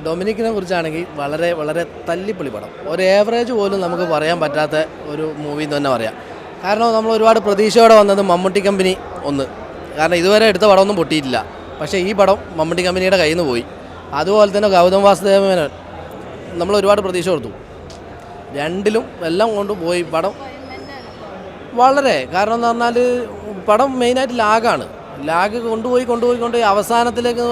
ഡൊമിനിക്കിനെ കുറിച്ചാണെങ്കിൽ വളരെ വളരെ തല്ലിപ്പൊളി പടം. ഒരു ഏവറേജ് പോലും നമുക്ക് പറയാൻ പറ്റാത്ത ഒരു മൂവി എന്ന് തന്നെ പറയാം. കാരണം നമ്മൾ ഒരുപാട് പ്രതീക്ഷയോടെ വന്നത് മമ്മൂട്ടി കമ്പനി ഒന്ന്, കാരണം ഇതുവരെ എടുത്ത പടമൊന്നും പൊട്ടിയിട്ടില്ല. പക്ഷേ ഈ പടം മമ്മൂട്ടി കമ്പനിയുടെ കയ്യിൽ നിന്ന് പോയി. അതുപോലെ തന്നെ ഗൗതം വാസുദേവൻ നമ്മൾ ഒരുപാട് പ്രതീക്ഷ കൊടുത്തു. രണ്ടിലും എല്ലാം കൊണ്ട് പോയി പടം വളരെ. കാരണം എന്ന് പറഞ്ഞാൽ പടം മെയിനായിട്ട് ലാഗ് കൊണ്ടുപോയി അവസാനത്തിലേക്ക്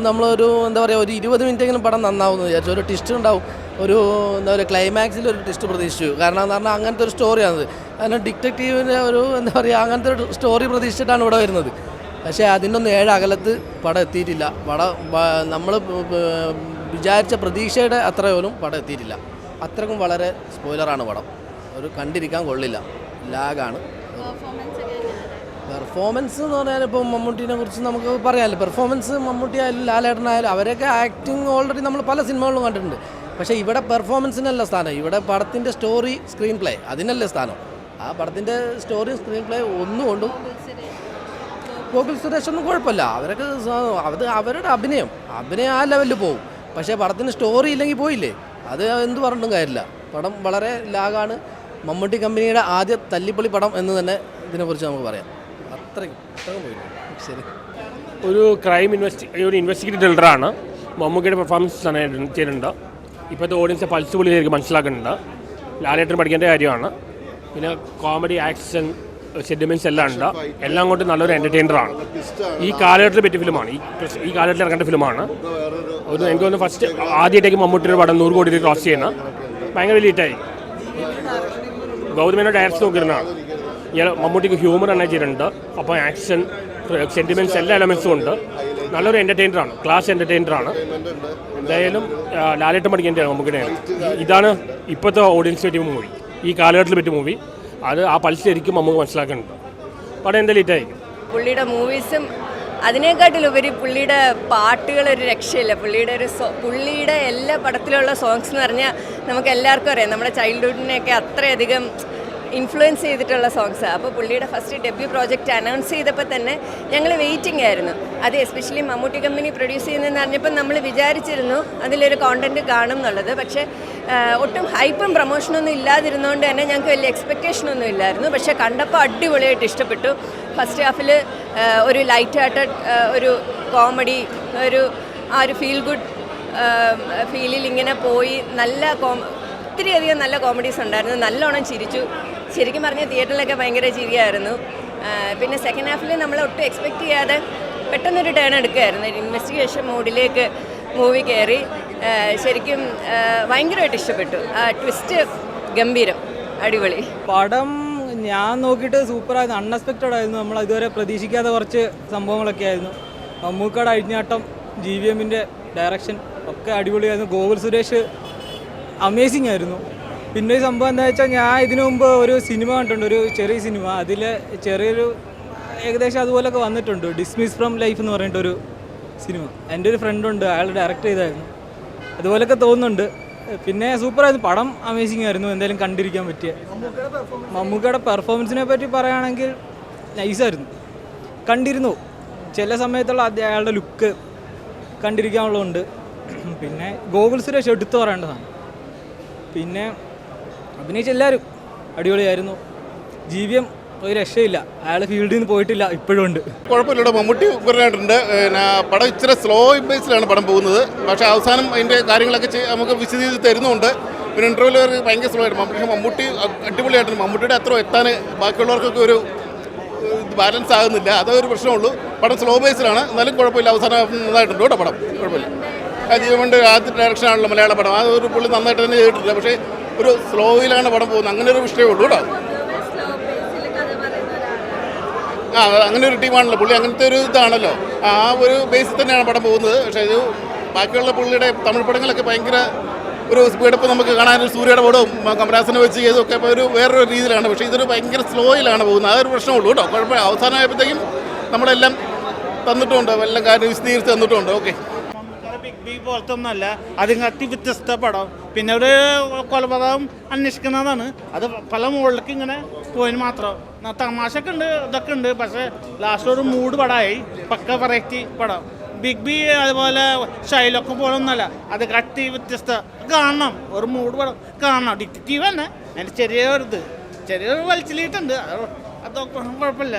നമ്മളൊരു എന്താ പറയുക ഒരു 20 മിനിറ്റെങ്കിലും പടം നന്നാവുമെന്ന് വിചാരിച്ചു. ഒരു ട്വിസ്റ്റ് ഉണ്ടാവും, ഒരു എന്താ പറയുക ക്ലൈമാക്സിൽ ഒരു ട്വിസ്റ്റ് പ്രതീക്ഷിച്ചു. കാരണം എന്ന് പറഞ്ഞാൽ അങ്ങനത്തെ ഒരു സ്റ്റോറിയാണത്. കാരണം ഡിറ്റക്റ്റീവിൻ്റെ ഒരു എന്താ പറയുക അങ്ങനത്തെ ഒരു സ്റ്റോറി പ്രതീക്ഷിച്ചിട്ടാണ് ഇവിടെ വരുന്നത്. പക്ഷേ അതിനൊന്നും 7 അകലത്ത് പടം എത്തിയിട്ടില്ല. നമ്മൾ വിചാരിച്ച പ്രതീക്ഷയുടെ അത്ര പോലും പടം എത്തിയിട്ടില്ല. അത്രക്കും വളരെ സ്പോയിലറാണ് പടം. ഒരു കണ്ടിരിക്കാൻ കൊള്ളില്ല, ലാഗാണ്. പെർഫോമൻസ് എന്ന് പറഞ്ഞാൽ ഇപ്പോൾ മമ്മൂട്ടിനെ കുറിച്ച് നമുക്ക് പറയാമല്ലോ. പെർഫോമൻസ് മമ്മൂട്ടി ആയാലും ലാലേട്ടനായാലും അവരൊക്കെ ആക്ടിങ് ഓൾറെഡി നമ്മൾ പല സിനിമകളിലും കണ്ടിട്ടുണ്ട്. പക്ഷേ ഇവിടെ പെർഫോമൻസിനല്ല സ്ഥാനം, ഇവിടെ പടത്തിൻ്റെ സ്റ്റോറി സ്ക്രീൻ പ്ലേ അതിനല്ലേ സ്ഥാനം. ആ പടത്തിൻ്റെ സ്റ്റോറി സ്ക്രീൻ പ്ലേ ഒന്നുകൊണ്ടും ഗോകുൽ സുരേഷ് ഒന്നും കുഴപ്പമില്ല. അവരൊക്കെ അവരുടെ അഭിനയം ആ ലെവലിൽ പോകും. പക്ഷേ പടത്തിന് സ്റ്റോറി ഇല്ലെങ്കിൽ പോയില്ലേ, അത് എന്ത് പറഞ്ഞിട്ടും കാര്യമില്ല. പടം വളരെ ലാഗാണ്. മമ്മൂട്ടി കമ്പനിയുടെ ആദ്യ തല്ലിപ്പൊളി പടം എന്ന് തന്നെ ഇതിനെക്കുറിച്ച് നമുക്ക് പറയാം. അത്രയും പോയില്ല. ശരി, ഒരു ക്രൈം ഒരു ഇൻവെസ്റ്റിഗേറ്റീവ് ത്രില്ലറാണ്. മമ്മൂക്കിയുടെ പെർഫോമൻസ് ചെയ്തിട്ടുണ്ട്. ഇപ്പോഴത്തെ ഓഡിയൻസ് പൾസ് പൊളി മനസ്സിലാക്കുന്നുണ്ട്. ലാലേട്ടൻ പഠിക്കേണ്ട കാര്യമാണ്. പിന്നെ കോമഡി, ആക്ഷൻ, സെന്റിമെന്റ്സ് എല്ലാം ഉണ്ട്. എല്ലാം കൊണ്ട് നല്ലൊരു എൻ്റർടൈനറാണ്. ഈ കാലഘട്ടത്തിൽ പറ്റിയ ഫിലിമാണ്, ഈ കാലഘട്ടത്തിൽ ഇറങ്ങേണ്ട ഫിലിമാണ്. എനിക്ക് തോന്നുന്നു ഫസ്റ്റ് ആദ്യമായിട്ടേക്ക് മമ്മൂട്ടിയുടെ പടം 100 കോടി ക്രോസ് ചെയ്യുന്ന ഭയങ്കര ലേറ്റായി. ഗൗതമേനോട് ഡയറക്ഷൻ നോക്കിയിരുന്നതാണ്. മമ്മൂട്ടിക്ക് ഹ്യൂമർ തന്നെ ചെയ്തിട്ടുണ്ട്. അപ്പോൾ ആക്ഷൻ, സെന്റിമെന്റ്സ് എല്ലാ എലമെൻസും ഉണ്ട്. നല്ലൊരു എൻ്റർടൈനറാണ്, ക്ലാസ് എൻ്റർടൈനറാണ്. എന്തായാലും ലാലേട്ടൻ പഠിക്കേണ്ടതാണ് മമ്മൂക്കിയുടെ. ഇതാണ് ഇപ്പോഴത്തെ ഓഡിയൻസ് പറ്റിയ മൂവി, ഈ കാലഘട്ടത്തിൽ പറ്റിയ മൂവി. അത് ആ പൾസ് ശരിക്കും നമുക്ക് മനസ്സിലാക്കുന്നുണ്ട്. പടം എന്താ ലേറ്റായിരിക്കും. പുള്ളിയുടെ മൂവീസും അതിനേക്കാട്ടിലുപരി പുള്ളിയുടെ പാട്ടുകളൊരു രക്ഷയില്ല. പുള്ളിയുടെ എല്ലാ പടത്തിലുള്ള സോങ്സ് എന്ന് പറഞ്ഞാൽ നമുക്ക് എല്ലാവർക്കും അറിയാം, നമ്മുടെ ചൈൽഡ്ഹുഡിനെയൊക്കെ അത്രയധികം ഇൻഫ്ലുവൻസ് ചെയ്തിട്ടുള്ള സോങ്സാണ്. അപ്പോൾ പുള്ളിയുടെ ഫസ്റ്റ് ഡെബ്യൂ പ്രോജക്റ്റ് അനൗൺസ് ചെയ്തപ്പോൾ തന്നെ ഞങ്ങൾ വെയിറ്റിംഗ് ആയിരുന്നു. അത് എസ്പെഷ്യലി മമ്മൂട്ടി കമ്പനി പ്രൊഡ്യൂസ് ചെയ്യുന്നതെന്ന് പറഞ്ഞപ്പോൾ നമ്മൾ വിചാരിച്ചിരുന്നു അതിലൊരു കോണ്ടൻറ്റ് കാണും എന്നുള്ളത്. പക്ഷേ ഒട്ടും ഹൈപ്പും പ്രൊമോഷനൊന്നും ഇല്ലാതിരുന്നതുകൊണ്ട് തന്നെ ഞങ്ങൾക്ക് വലിയ എക്സ്പെക്റ്റേഷനൊന്നും ഇല്ലായിരുന്നു. പക്ഷേ കണ്ടപ്പോൾ അടിപൊളിയായിട്ട് ഇഷ്ടപ്പെട്ടു. ഫസ്റ്റ് ഹാഫിൽ ഒരു ലൈറ്റ് ഹാർട്ടഡ് ഒരു കോമഡി, ആ ഒരു ഫീൽ ഗുഡ് ഫീലിൽ ഇങ്ങനെ പോയി. ഒത്തിരിയധികം നല്ല കോമഡീസ് ഉണ്ടായിരുന്നു. നല്ലോണം ചിരിച്ചു. ശരിക്കും പറഞ്ഞാൽ തിയേറ്ററിലൊക്കെ ഭയങ്കര ചിരിയായിരുന്നു. പിന്നെ സെക്കൻഡ് ഹാഫിൽ നമ്മൾ ഒട്ടും എക്സ്പെക്റ്റ് ചെയ്യാതെ പെട്ടെന്നൊരു ടേൺ എടുക്കുകയായിരുന്നു. ഒരു ഇൻവെസ്റ്റിഗേഷൻ മോഡിലേക്ക് മൂവി കയറി. ശരിക്കും ഭയങ്കരമായിട്ട് ഇഷ്ടപ്പെട്ടു. ട്വിസ്റ്റ് ഗംഭീരം, അടിപൊളി പടം. ഞാൻ നോക്കിയിട്ട് സൂപ്പറായിരുന്നു, അൺഎക്സ്പെക്റ്റഡ് ആയിരുന്നു. നമ്മൾ ഇതുവരെ പ്രതീക്ഷിക്കാത്ത കുറച്ച് സംഭവങ്ങളൊക്കെ ആയിരുന്നു. മമ്മൂക്കയുടെ അഴിഞ്ഞാട്ടം, GVMൻ്റെ ഡയറക്ഷൻ ഒക്കെ അടിപൊളിയായിരുന്നു. ഗോകുൽ സുരേഷ് അമേസിങ് ആയിരുന്നു. പിന്നെ ഒരു സംഭവം എന്താ വെച്ചാൽ, ഞാൻ ഇതിനു മുമ്പ് ഒരു സിനിമ കണ്ടിട്ടുണ്ട്, ഒരു ചെറിയ സിനിമ. അതിൽ ചെറിയൊരു ഏകദേശം അതുപോലൊക്കെ വന്നിട്ടുണ്ട്. ഡിസ്മിസ് ഫ്രം ലൈഫ് എന്ന് പറഞ്ഞിട്ടൊരു സിനിമ. എൻ്റെ ഒരു ഫ്രണ്ടുണ്ട്, അയാൾ ഡയറക്റ്റ് ചെയ്തായിരുന്നു. അതുപോലൊക്കെ തോന്നുന്നുണ്ട്. പിന്നെ സൂപ്പറായിരുന്നു, പടം അമേസിങ് ആയിരുന്നു. എന്തായാലും കണ്ടിരിക്കാൻ പറ്റിയ. മമ്മൂക്കയുടെ പെർഫോമൻസിനെ പറ്റി പറയുകയാണെങ്കിൽ നൈസായിരുന്നു, കണ്ടിരുന്നു. ചില സമയത്തുള്ള അയാളുടെ ലുക്ക് കണ്ടിരിക്കാനുള്ളതുണ്ട്. പിന്നെ ഗോകുൽ സുരേഷ് എടുത്തു പറയേണ്ടതാണ്. പിന്നെ അഭിനയിച്ച എല്ലാവരും അടിപൊളിയായിരുന്നു. GVM ഒരു രക്ഷയില്ല, അയാൾ ഫീൽഡിൽ നിന്ന് പോയിട്ടില്ല, ഇപ്പോഴും ഉണ്ട്. കുഴപ്പമില്ല, മമ്മൂട്ടി കുറഞ്ഞിട്ടുണ്ട്. പിന്നെ പടം ഇച്ചിരി സ്ലോ ബേസിലാണ് പടം പോകുന്നത്. പക്ഷേ അവസാനം അതിൻ്റെ കാര്യങ്ങളൊക്കെ നമുക്ക് വിശദീകരിച്ച് തരുന്നുണ്ട്. പിന്നെ ഇൻ്റർവ്യൂവിൽ ഭയങ്കര സ്ലോ ആയിരുന്നു. പക്ഷേ മമ്മൂട്ടി അടിപൊളിയായിട്ടുണ്ട്. മമ്മൂട്ടിയുടെ അത്ര എത്താൻ ബാക്കിയുള്ളവർക്കൊക്കെ ഒരു ബാലൻസ് ആകുന്നില്ല, അതൊരു പ്രശ്നമുള്ളൂ. പടം സ്ലോ ബേസിലാണ്, എന്നാലും കുഴപ്പമില്ല. അവസാനം നന്നായിട്ടുണ്ട് കേട്ടോ പടം, കുഴപ്പമില്ല. ജീവൻ്റെ ആദ്യ ഡയറക്ഷനാണല്ലോ മലയാള പടം, അതൊരു പുള്ളി നന്നായിട്ട് തന്നെ ചെയ്തിട്ടില്ല. പക്ഷേ ഒരു സ്ലോയിലാണ് പടം പോകുന്നത്, അങ്ങനെ ഒരു വിഷയമേ ഉള്ളൂ കേട്ടോ. അങ്ങനെ ഒരു ടീമാണല്ലോ പുള്ളി, അങ്ങനത്തെ ഒരു ഇതാണല്ലോ. ആ ഒരു ബേസിൽ തന്നെയാണ് പടം പോകുന്നത്. പക്ഷേ ഇത് ബാക്കിയുള്ള പുള്ളിയുടെ തമിഴ് പടങ്ങളൊക്കെ ഭയങ്കര ഒരു സ്പീഡപ്പ് നമുക്ക് കാണാനൊരു സൂര്യയുടെ പടവും കമലഹാസനെ വെച്ച് ചെയ്തൊക്കെ ഇപ്പോൾ ഒരു വേറൊരു രീതിയിലാണ്. പക്ഷേ ഇതൊരു ഭയങ്കര സ്ലോയിലാണ് പോകുന്നത്, അതൊരു പ്രശ്നമുള്ളൂ കേട്ടോ. കുഴപ്പമില്ല, അവസാനമായപ്പോഴത്തേക്കും നമ്മളെല്ലാം തന്നിട്ടുണ്ട്, എല്ലാം കാര്യം വിശദീകരിച്ച് തന്നിട്ടുണ്ട്. ഓക്കെ, ബിഗ് ബി പോലത്തെ ഒന്നല്ല, അതിങ്ങത്തി വ്യത്യസ്ത പടം. പിന്നെ ഒരു കൊലപാതകം അന്വേഷിക്കുന്നതാണ്. അത് പല മുകളിലേക്ക് ഇങ്ങനെ പോയിന് മാത്രം. തമാശയൊക്കെ ഉണ്ട്, ഇതൊക്കെ ഉണ്ട്. പക്ഷേ ലാസ്റ്റ് ഒരു മൂഡ് പടമായി, പക്ക വെറൈറ്റി പടം. ബിഗ് ബി അതുപോലെ ഷൈലൊക്കെ പോലെ ഒന്നല്ല, അത് കട്ടി വ്യത്യസ്ത കാണണം. ഒരു മൂഡ് പടം കാണണം. ഡിറ്റക്റ്റീവ് തന്നെ, അതിൻ്റെ ചെറിയൊരു വലിച്ചിലിട്ടുണ്ട്, അതൊക്കെ കുഴപ്പമില്ല.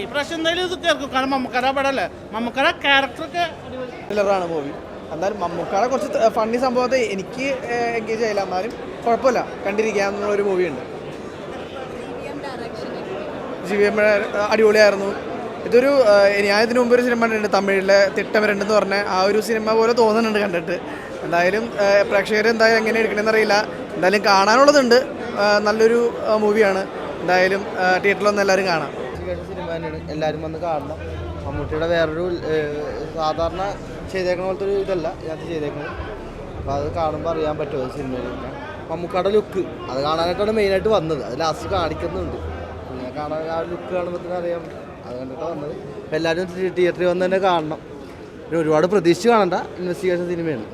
ഈ പ്രാവശ്യം എന്തായാലും ഇത് കേൾക്കും, കാരണം മമ്മൂക്കയുടെ പടമല്ലേ, മമ്മൂക്കയുടെ ക്യാരക്ടറൊക്കെ ാണ് മൂവി. എന്നാലും മമ്മൂക്കാടെ കുറച്ച് ഫണ്ണി സംഭവത്തെ എനിക്ക് എൻഗേജ് ആയില്ല, എന്നാലും കുഴപ്പമില്ല, കണ്ടിരിക്കാമെന്നുള്ളൊരു മൂവിയുണ്ട്. GVM അടിപൊളിയായിരുന്നു. ഇതൊരു ഞാൻ ഇതിനു മുമ്പ് ഒരു സിനിമ കണ്ടിട്ടുണ്ട്, തമിഴിലെ തിട്ടമരണ്ടെന്ന് പറഞ്ഞ ആ ഒരു സിനിമ പോലെ തോന്നുന്നുണ്ട് കണ്ടിട്ട്. എന്തായാലും പ്രേക്ഷകർ എന്തായാലും എങ്ങനെ എടുക്കണമെന്ന് അറിയില്ല, എന്തായാലും കാണാനുള്ളതുണ്ട്. നല്ലൊരു മൂവിയാണ്, എന്തായാലും തിയേറ്ററിലൊന്നും എല്ലാവരും കാണാം. സിനിമ തന്നെയാണ്, എല്ലാവരും വന്ന് കാണണം. മമ്മൂട്ടിയുടെ വേറൊരു സാധാരണ ചെയ്തേക്കണ പോലത്തെ ഒരു ഇതല്ല ഇതിനകത്ത് ചെയ്തേക്കുന്നത്. അപ്പോൾ അത് കാണുമ്പോൾ അറിയാൻ പറ്റുമോ സിനിമയിൽ. മമ്മൂക്കയുടെ ലുക്ക് അത് കാണാനായിട്ടാണ് മെയിനായിട്ട് വന്നത്, അത് ലാസ്റ്റ് കാണിക്കുന്നുണ്ട്. പിന്നെ കാണാൻ ആ ലുക്ക് കാണുമ്പോൾ തന്നെ അറിയാൻ പറ്റും, അത് കണ്ടിട്ടാണ് വന്നത്. അപ്പോൾ എല്ലാവരും തിയേറ്ററിൽ വന്ന് തന്നെ കാണണം. പിന്നെ ഒരുപാട് പ്രതീക്ഷിച്ച് കാണണ്ട, ഇൻവെസ്റ്റിഗേഷൻ സിനിമയാണ്.